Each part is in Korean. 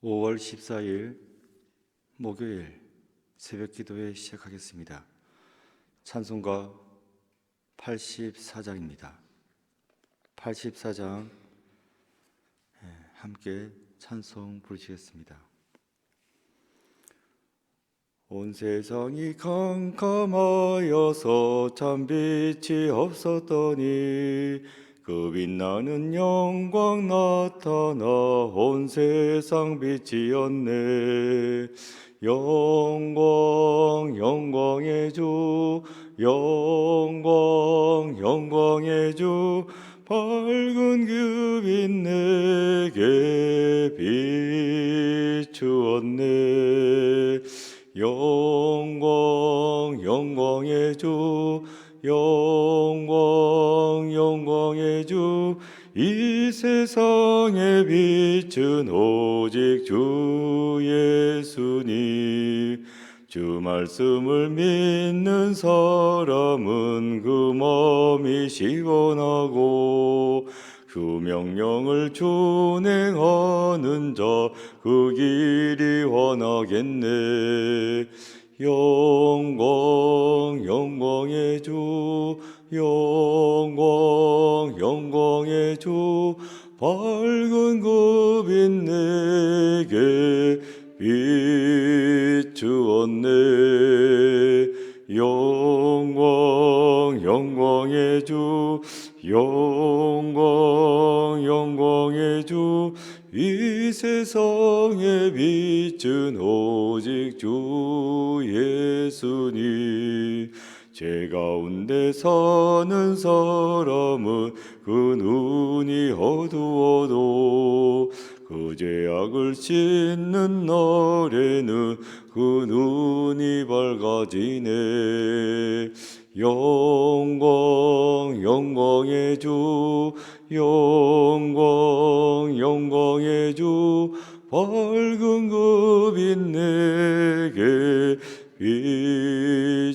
5월 14일 목요일 새벽 기도회 시작하겠습니다. 찬송가 84장입니다. 84장 함께 찬송 부르시겠습니다. 온 세상이 캄캄하여서 참 빛이 없었더니 그 빛나는 영광 나타나 온 세상 빛이었네. 영광 영광의 주, 영광 영광의 주, 밝은 그 빛 내게 비추었네. 영광 영광의 주, 영광 영광의 주, 이 세상에 빛은 오직 주 예수님. 주 말씀을 믿는 사람은 그 마음이 시원하고 그 명령을 준행하는 자 그 길이 환하겠네. 영광 영광의 주, 영광 영광의 주, 밝은 그 빛 내게 비추었네. 영광 영광의 주, 영광 영광의 주, 이 세상에 빛은 오직 주 예수님. 죄 가운데 사는 사람은 그 눈이 어두워도 그 죄악을 씻는 날에는 그 눈이 밝아지네. 영광 영광의 주, 영광 영광의 주, 밝은 그 빛 내게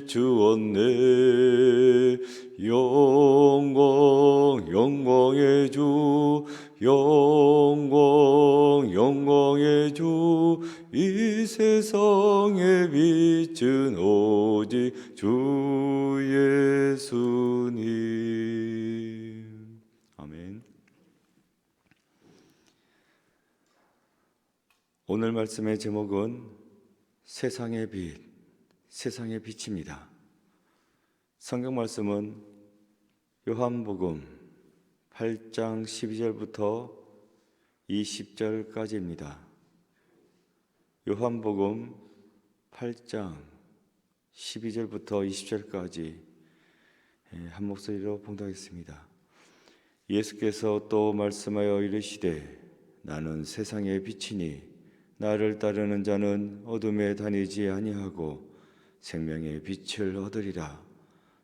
비추었네. 영광 영광의 주, 영광 영광의 주, 이 세상에 빛은 오직 주 예수님. 아멘. 오늘 말씀의 제목은 세상의 빛, 세상의 빛입니다. 성경 말씀은 요한복음 8장 12절부터 20절까지입니다. 요한복음 8장 12절부터 20절까지 한 목소리로 봉독하겠습니다. 예수께서 또 말씀하여 이르시되 나는 세상의 빛이니 나를 따르는 자는 어둠에 다니지 아니하고 생명의 빛을 얻으리라.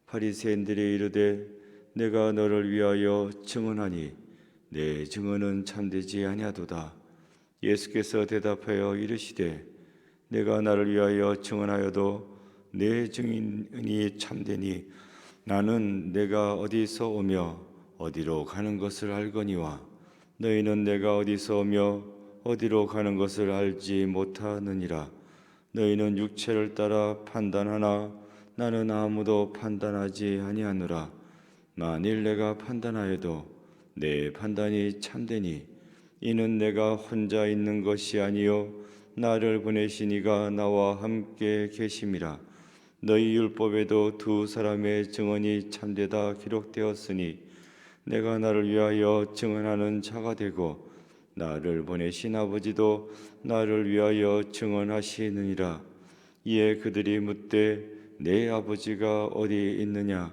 바리새인들이 이르되 내가 너를 위하여 증언하니 내 증언은 참되지 아니하도다. 예수께서 대답하여 이르시되 내가 나를 위하여 증언하여도 내 증인이 참되니 나는 내가 어디서 오며 어디로 가는 것을 알거니와 너희는 내가 어디서 오며 어디로 가는 것을 알지 못하느니라. 너희는 육체를 따라 판단하나 나는 아무도 판단하지 아니하노라. 만일 내가 판단하여도 내 판단이 참되니 이는 내가 혼자 있는 것이 아니요 나를 보내신 이가 나와 함께 계심이라. 너희 율법에도 두 사람의 증언이 참되다 기록되었으니 내가 나를 위하여 증언하는 자가 되고 나를 보내신 아버지도 나를 위하여 증언하시느니라. 이에 그들이 묻되 내 아버지가 어디 있느냐?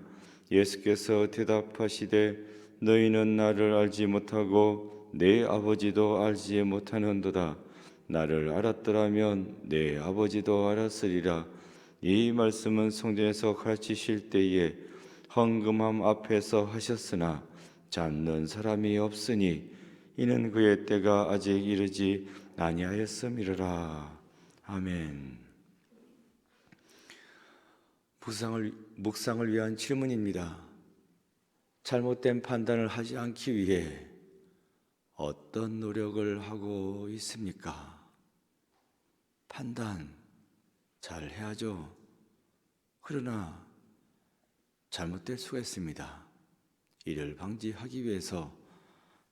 예수께서 대답하시되 너희는 나를 알지 못하고 내 아버지도 알지 못하는도다. 나를 알았더라면 내 아버지도 알았으리라. 이 말씀은 성전에서 가르치실 때에 헌금함 앞에서 하셨으나 잡는 사람이 없으니 이는 그의 때가 아직 이르지 아니하였음이라. 아멘. 묵상을 위한 질문입니다. 잘못된 판단을 하지 않기 위해 어떤 노력을 하고 있습니까? 판단 잘 해야죠. 그러나 잘못될 수가 있습니다. 이를 방지하기 위해서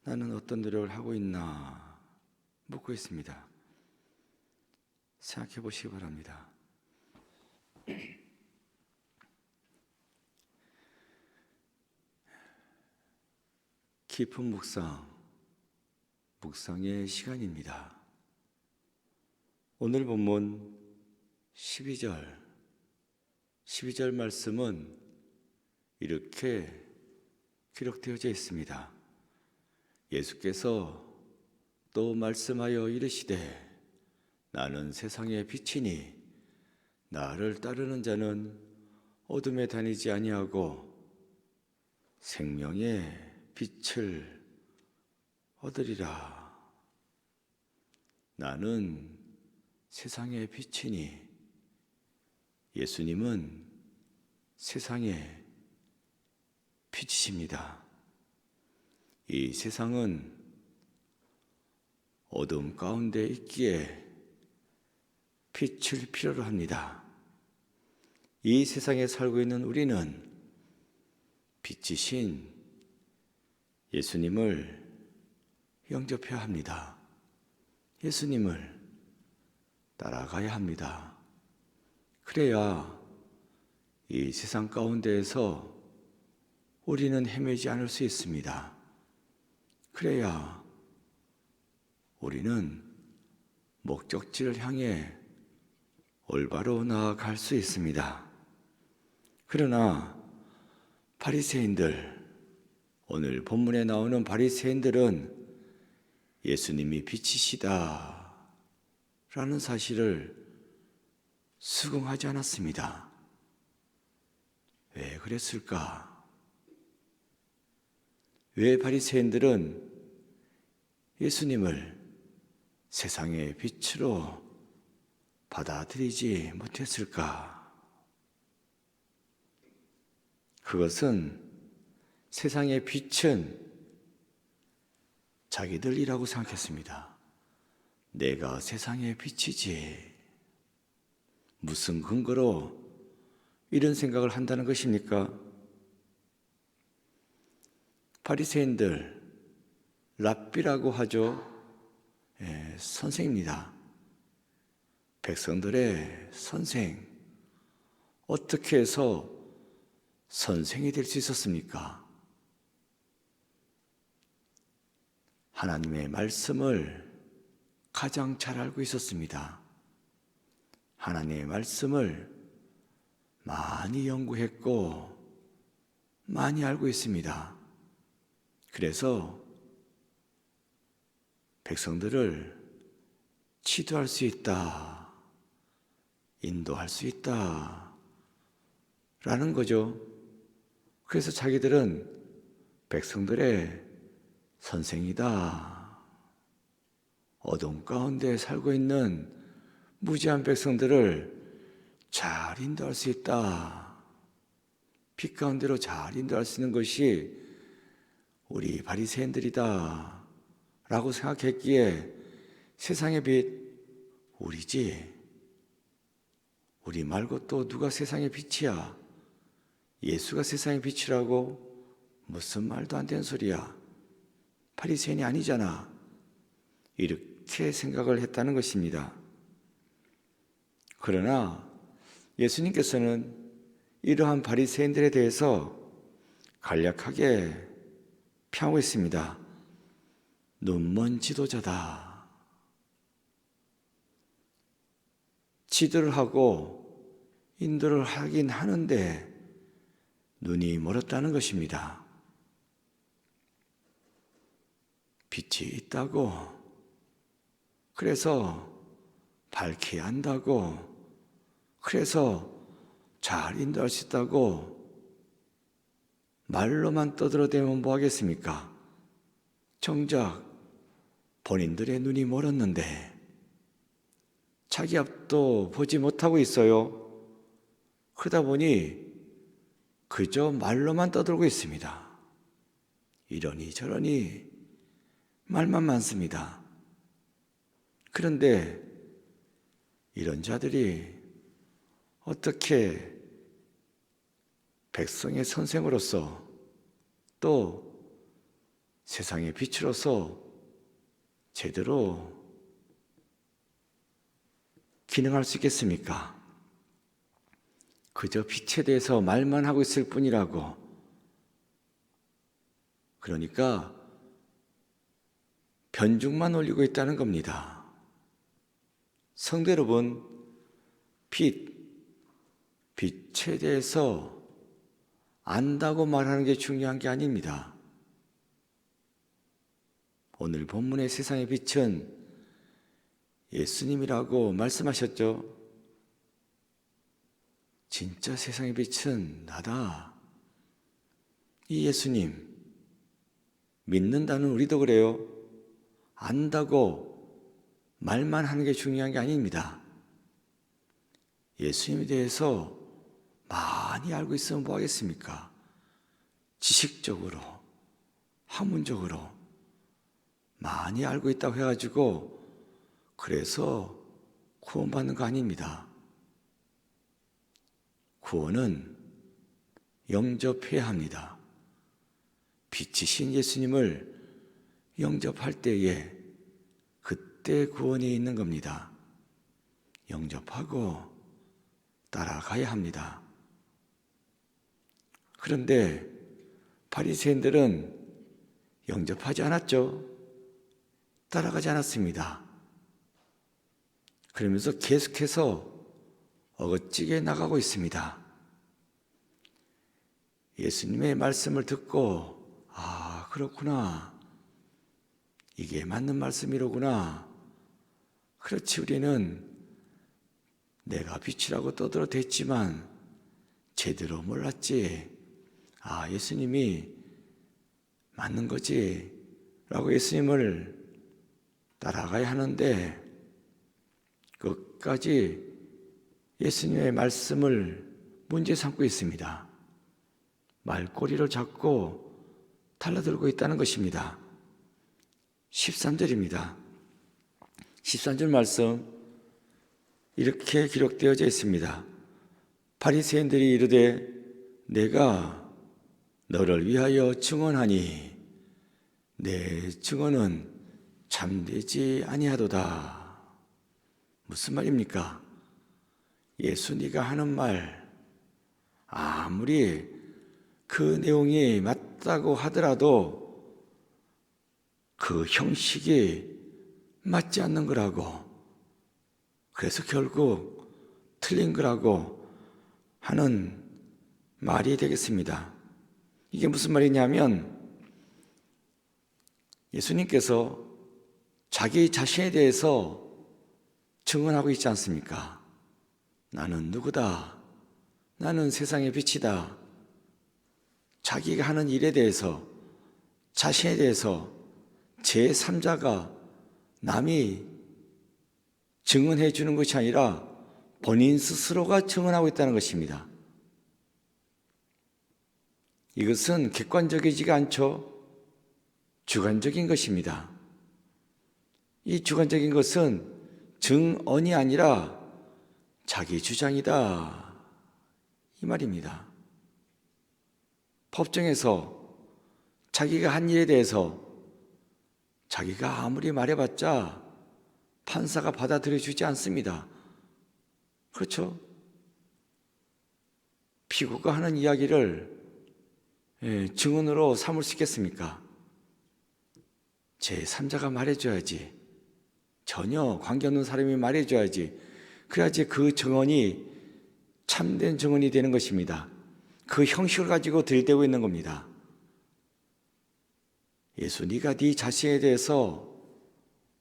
나는 어떤 노력을 하고 있나 묻고 있습니다. 생각해 보시기 바랍니다. 깊은 묵상의 시간입니다. 오늘 본문 12절 말씀은 이렇게 기록되어져 있습니다. 예수께서 또 말씀하여 이르시되 나는 세상의 빛이니 나를 따르는 자는 어둠에 다니지 아니하고 생명의 빛을 얻으리라. 나는 세상의 빛이니 예수님은 세상의 빛이십니다. 이 세상은 어둠 가운데 있기에 빛을 필요로 합니다. 이 세상에 살고 있는 우리는 빛이신 예수님을 영접해야 합니다. 예수님을 따라가야 합니다. 그래야 이 세상 가운데에서 우리는 헤매지 않을 수 있습니다. 그래야 우리는 목적지를 향해 올바로 나아갈 수 있습니다. 그러나 바리새인들, 오늘 본문에 나오는 바리새인들은 예수님이 빛이시다 라는 사실을 수긍하지 않았습니다. 왜 그랬을까? 왜 바리새인들은 예수님을 세상의 빛으로 받아들이지 못했을까? 그것은 세상의 빛은 자기들이라고 생각했습니다. 내가 세상의 빛이지. 무슨 근거로 이런 생각을 한다는 것입니까? 바리새인들, 랍비라고 하죠. 선생입니다. 백성들의 선생. 어떻게 해서 선생이 될 수 있었습니까? 하나님의 말씀을 가장 잘 알고 있었습니다. 하나님의 말씀을 많이 연구했고 많이 알고 있습니다. 그래서 백성들을 치도할 수 있다, 인도할 수 있다 라는 거죠. 그래서 자기들은 백성들의 선생이다. 어둠 가운데 살고 있는 무지한 백성들을 잘 인도할 수 있다. 빛 가운데로 잘 인도할 수 있는 것이 우리 바리새인들이다 라고 생각했기에 세상의 빛 우리지. 우리 말고 또 누가 세상의 빛이야? 예수가 세상의 빛이라고? 무슨 말도 안 되는 소리야. 바리새인이 아니잖아. 이렇게 생각을 했다는 것입니다. 그러나 예수님께서는 이러한 바리새인들에 대해서 간략하게 평하고 있습니다. 눈먼 지도자다. 지도를 하고 인도를 하긴 하는데 눈이 멀었다는 것입니다. 빛이 있다고, 그래서 밝혀야 한다고, 그래서 잘 인도할 수 있다고 말로만 떠들어대면 뭐 하겠습니까? 정작 본인들의 눈이 멀었는데 자기 앞도 보지 못하고 있어요. 그러다 보니 그저 말로만 떠들고 있습니다. 이러니 저러니 말만 많습니다. 그런데 이런 자들이 어떻게 백성의 선생으로서 또 세상의 빛으로서 제대로 기능할 수 있겠습니까? 그저 빛에 대해서 말만 하고 있을 뿐이라고. 그러니까 변죽만 올리고 있다는 겁니다. 성도 여러분, 빛에 대해서 안다고 말하는 게 중요한 게 아닙니다. 오늘 본문의 세상의 빛은 예수님이라고 말씀하셨죠. 진짜 세상의 빛은 나다. 이 예수님 믿는다는 우리도 그래요. 안다고 말만 하는 게 중요한 게 아닙니다. 예수님에 대해서 많이 알고 있으면 뭐 하겠습니까? 지식적으로, 학문적으로 많이 알고 있다고 해가지고 그래서 구원받는 거 아닙니다. 구원은 영접해야 합니다. 빛이신 예수님을 영접할 때에 그때 구원이 있는 겁니다. 영접하고 따라가야 합니다. 그런데 바리새인들은 영접하지 않았죠. 따라가지 않았습니다. 그러면서 계속해서 어거찌게 나가고 있습니다. 예수님의 말씀을 듣고 그렇구나. 이게 맞는 말씀이로구나. 그렇지, 우리는 내가 빛이라고 떠들어댔지만 제대로 몰랐지. 예수님이 맞는 거지 라고 예수님을 따라가야 하는데 끝까지 예수님의 말씀을 문제 삼고 있습니다. 말꼬리를 잡고 달라들고 있다는 것입니다. 13절입니다. 13절 말씀 이렇게 기록되어져 있습니다. 바리새인들이 이르되 내가 너를 위하여 증언하니 내 증언은 참되지 아니하도다. 무슨 말입니까? 예수 네가 하는 말 아무리 그 내용이 맞다고 하더라도 그 형식이 맞지 않는 거라고, 그래서 결국 틀린 거라고 하는 말이 되겠습니다. 이게 무슨 말이냐면 예수님께서 자기 자신에 대해서 증언하고 있지 않습니까? 나는 누구다. 나는 세상의 빛이다. 자기가 하는 일에 대해서, 자신에 대해서 제3자가 남이 증언해 주는 것이 아니라 본인 스스로가 증언하고 있다는 것입니다. 이것은 객관적이지가 않죠. 주관적인 것입니다. 이 주관적인 것은 증언이 아니라 자기 주장이다, 이 말입니다. 법정에서 자기가 한 일에 대해서 자기가 아무리 말해봤자 판사가 받아들여 주지 않습니다. 그렇죠? 피고가 하는 이야기를 증언으로 삼을 수 있겠습니까? 제3자가 말해줘야지. 전혀 관계없는 사람이 말해줘야지. 그래야지 그 증언이 참된 증언이 되는 것입니다. 그 형식을 가지고 들이대고 있는 겁니다. 예수, 네가 네 자신에 대해서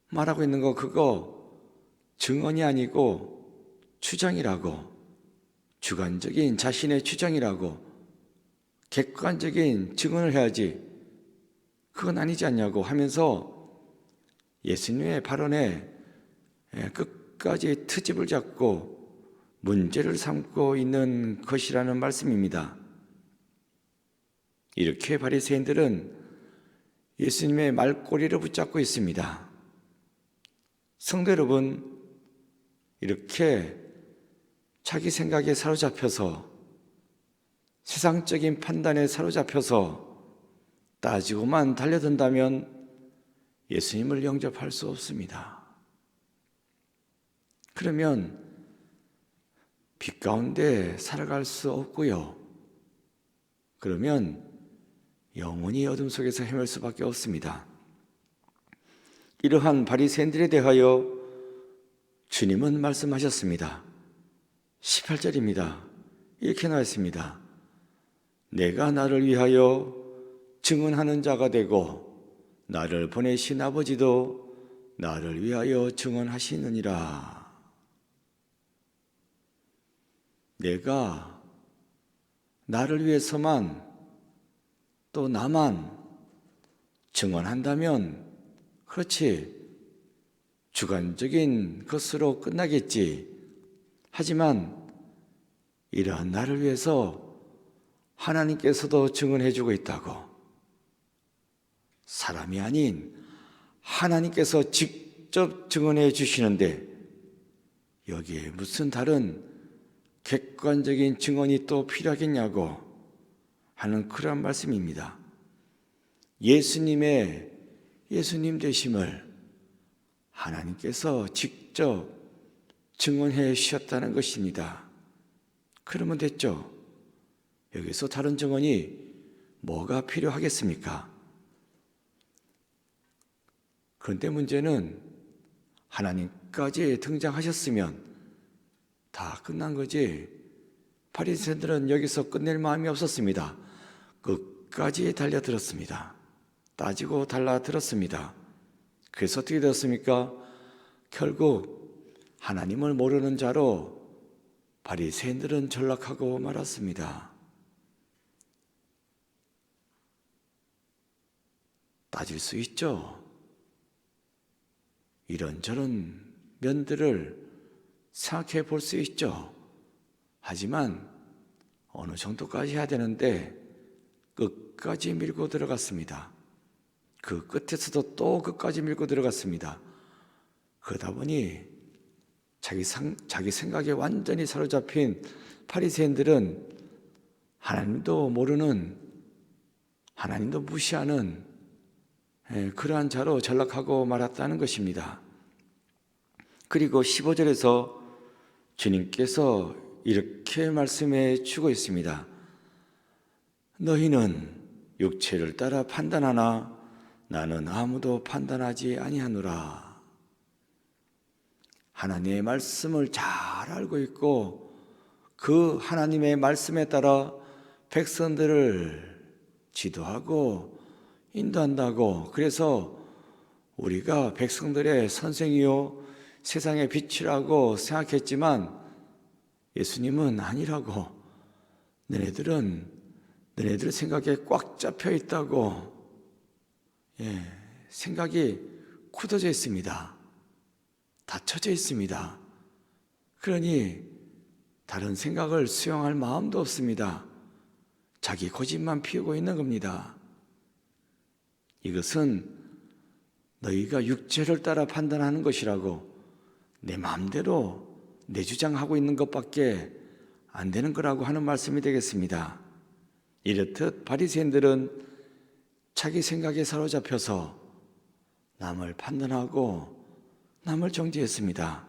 말하고 있는 거 그거 증언이 아니고 주장이라고, 주관적인 자신의 주장이라고, 객관적인 증언을 해야지 그건 아니지 않냐고 하면서 예수님의 발언에 끝까지 트집을 잡고 문제를 삼고 있는 것이라는 말씀입니다. 이렇게 바리새인들은 예수님의 말꼬리를 붙잡고 있습니다. 성도 여러분, 이렇게 자기 생각에 사로잡혀서 세상적인 판단에 사로잡혀서 따지고만 달려든다면 예수님을 영접할 수 없습니다. 그러면 빛 가운데 살아갈 수 없고요. 그러면 영원히 어둠 속에서 헤맬 수밖에 없습니다. 이러한 바리새인들에 대하여 주님은 말씀하셨습니다. 18절입니다. 이렇게 나와 있습니다. 내가 나를 위하여 증언하는 자가 되고 나를 보내신 아버지도 나를 위하여 증언하시느니라. 내가 나를 위해서만 또 나만 증언한다면 그렇지, 주관적인 것으로 끝나겠지. 하지만 이러한 나를 위해서 하나님께서도 증언해주고 있다고. 사람이 아닌 하나님께서 직접 증언해 주시는데 여기에 무슨 다른 객관적인 증언이 또 필요하겠냐고 하는 그런 말씀입니다. 예수님 되심을 하나님께서 직접 증언해 주셨다는 것입니다. 그러면 됐죠. 여기서 다른 증언이 뭐가 필요하겠습니까? 그런데 문제는 하나님까지 등장하셨으면 다 끝난 거지. 바리새인들은 여기서 끝낼 마음이 없었습니다. 끝까지 달려들었습니다. 따지고 달라들었습니다. 그래서 어떻게 되었습니까? 결국 하나님을 모르는 자로 바리새인들은 전락하고 말았습니다. 따질 수 있죠. 이런저런 면들을 생각해 볼 수 있죠. 하지만 어느 정도까지 해야 되는데 끝까지 밀고 들어갔습니다. 그 끝에서도 또 끝까지 밀고 들어갔습니다. 그러다 보니 자기 생각에 완전히 사로잡힌 바리새인들은 하나님도 모르는, 하나님도 무시하는 그러한 자로 전락하고 말았다는 것입니다. 그리고 15절에서 주님께서 이렇게 말씀해 주고 있습니다. 너희는 육체를 따라 판단하나 나는 아무도 판단하지 아니하노라. 하나님의 말씀을 잘 알고 있고 그 하나님의 말씀에 따라 백성들을 지도하고 인도한다고. 그래서 우리가 백성들의 선생이요 세상의 빛이라고 생각했지만 예수님은 아니라고. 너네들 생각에 꽉 잡혀 있다고. 생각이 굳어져 있습니다. 닫혀져 있습니다. 그러니 다른 생각을 수용할 마음도 없습니다. 자기 고집만 피우고 있는 겁니다. 이것은 너희가 육체를 따라 판단하는 것이라고, 내 마음대로 내 주장하고 있는 것밖에 안 되는 거라고 하는 말씀이 되겠습니다. 이렇듯 바리새인들은 자기 생각에 사로잡혀서 남을 판단하고 남을 정죄했습니다.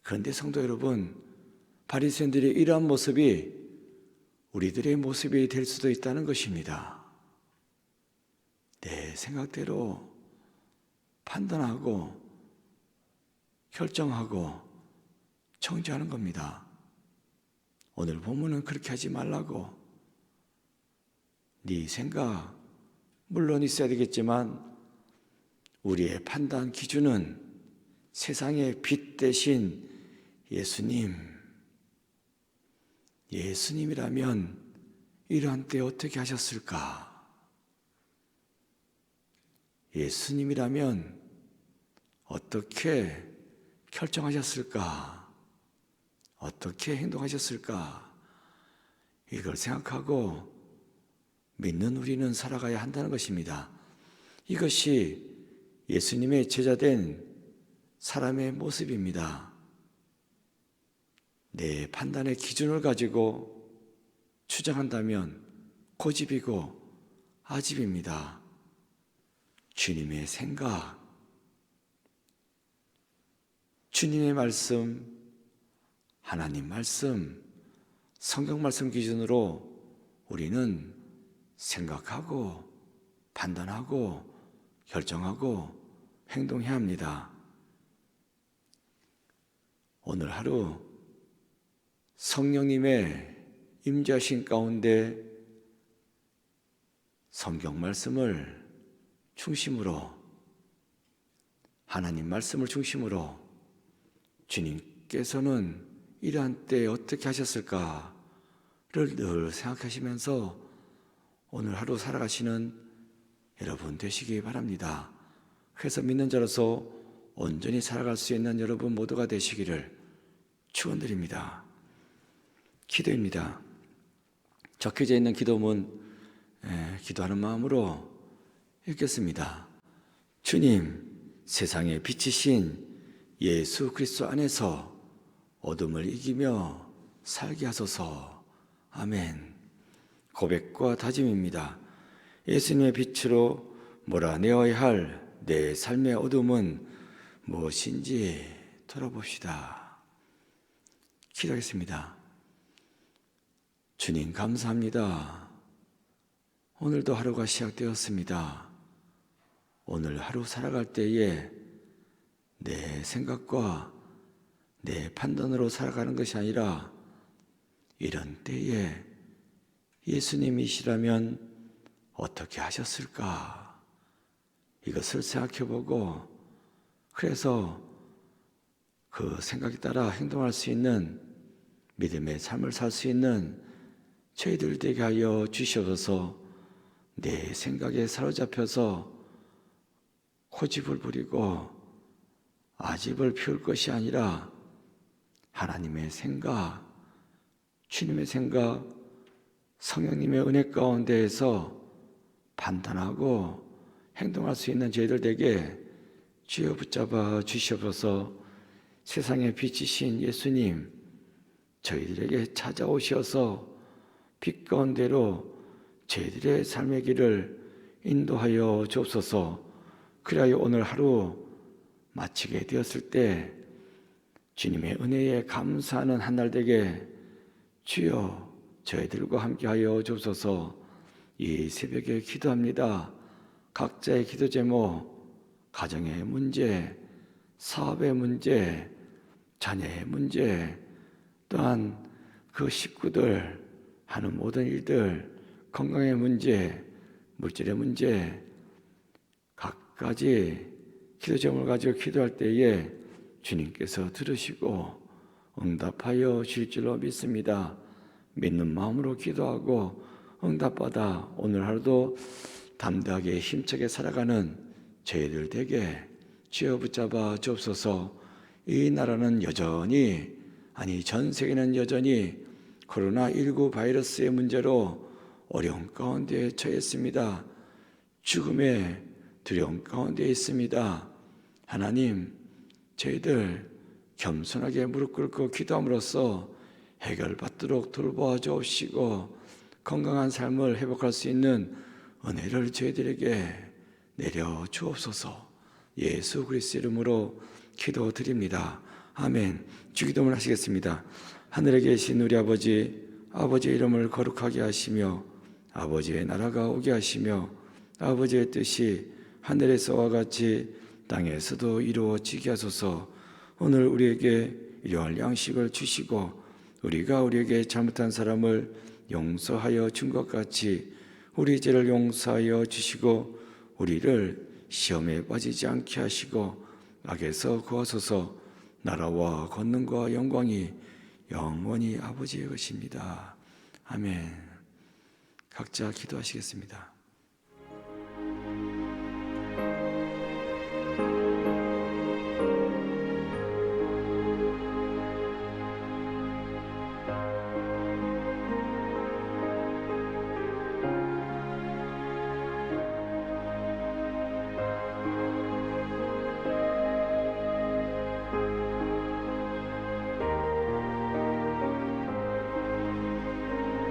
그런데 성도 여러분, 바리새인들의 이러한 모습이 우리들의 모습이 될 수도 있다는 것입니다. 내 생각대로 판단하고 결정하고 정죄하는 겁니다. 오늘 본문은 그렇게 하지 말라고. 네 생각 물론 있어야 되겠지만 우리의 판단 기준은 세상의 빛 대신 예수님이라면 이러한 때 어떻게 하셨을까? 예수님이라면 어떻게 결정하셨을까? 어떻게 행동하셨을까? 이걸 생각하고 믿는 우리는 살아가야 한다는 것입니다. 이것이 예수님의 제자된 사람의 모습입니다. 내 판단의 기준을 가지고 추정한다면 고집이고 아집입니다. 주님의 생각, 주님의 말씀, 하나님 말씀, 성경 말씀 기준으로 우리는 생각하고 판단하고 결정하고 행동해야 합니다. 오늘 하루 성령님의 임재하신 가운데 성경 말씀을 중심으로, 하나님 말씀을 중심으로 주님께서는 이러한 때에 어떻게 하셨을까를 늘 생각하시면서 오늘 하루 살아가시는 여러분 되시기 바랍니다. 그래서 믿는 자로서 온전히 살아갈 수 있는 여러분 모두가 되시기를 축원드립니다. 기도입니다. 적혀져 있는 기도문 기도하는 마음으로 읽겠습니다. 주님, 세상의 빛이신 예수 그리스도 안에서 어둠을 이기며 살게 하소서. 아멘. 고백과 다짐입니다. 예수님의 빛으로 몰아내어야 할 내 삶의 어둠은 무엇인지 돌아봅시다. 기도하겠습니다. 주님 감사합니다. 오늘도 하루가 시작되었습니다. 오늘 하루 살아갈 때에 내 생각과 내 판단으로 살아가는 것이 아니라 이런 때에 예수님이시라면 어떻게 하셨을까? 이것을 생각해보고 그래서 그 생각에 따라 행동할 수 있는 믿음의 삶을 살 수 있는 저희들 되게 하여 주시옵소서. 내 생각에 사로잡혀서 고집을 부리고 아집을 피울 것이 아니라 하나님의 생각, 주님의 생각, 성령님의 은혜 가운데에서 판단하고 행동할 수 있는 저희들 되게 주여 붙잡아 주시옵소서. 세상의 빛이신 예수님, 저희들에게 찾아오셔서 빛 가운데로 저희들의 삶의 길을 인도하여 주옵소서. 그리하여 오늘 하루 마치게 되었을 때 주님의 은혜에 감사하는 한 날 되게 주여 저희들과 함께하여 주옵소서. 이 새벽에 기도합니다. 각자의 기도 제목, 가정의 문제, 사업의 문제, 자녀의 문제, 또한 그 식구들 하는 모든 일들, 건강의 문제, 물질의 문제, 각가지 기도 제목을 가지고 기도할 때에 주님께서 들으시고 응답하여 주실 줄로 믿습니다. 믿는 마음으로 기도하고 응답받아 오늘 하루도 담대하게 힘차게 살아가는 저희들 되게 쥐어 붙잡아 주옵소서. 이 나라는 여전히, 아니 전 세계는 여전히 코로나19 바이러스의 문제로 어려운 가운데 처했습니다. 죽음의 두려움 가운데 있습니다. 하나님, 저희들 겸손하게 무릎 꿇고 기도함으로써 해결받도록 돌보아 주옵시고 건강한 삶을 회복할 수 있는 은혜를 저희들에게 내려 주옵소서. 예수 그리스도 이름으로 기도드립니다. 아멘. 주기도문 하시겠습니다. 하늘에 계신 우리 아버지, 아버지의 이름을 거룩하게 하시며 아버지의 나라가 오게 하시며 아버지의 뜻이 하늘에서와 같이 땅에서도 이루어지게 하소서. 오늘 우리에게 일용할 양식을 주시고 우리가 우리에게 잘못한 사람을 용서하여 준 것 같이 우리 죄를 용서하여 주시고 우리를 시험에 빠지지 않게 하시고 악에서 구하소서. 나라와 권능과 영광이 영원히 아버지의 것입니다. 아멘. 각자 기도하시겠습니다.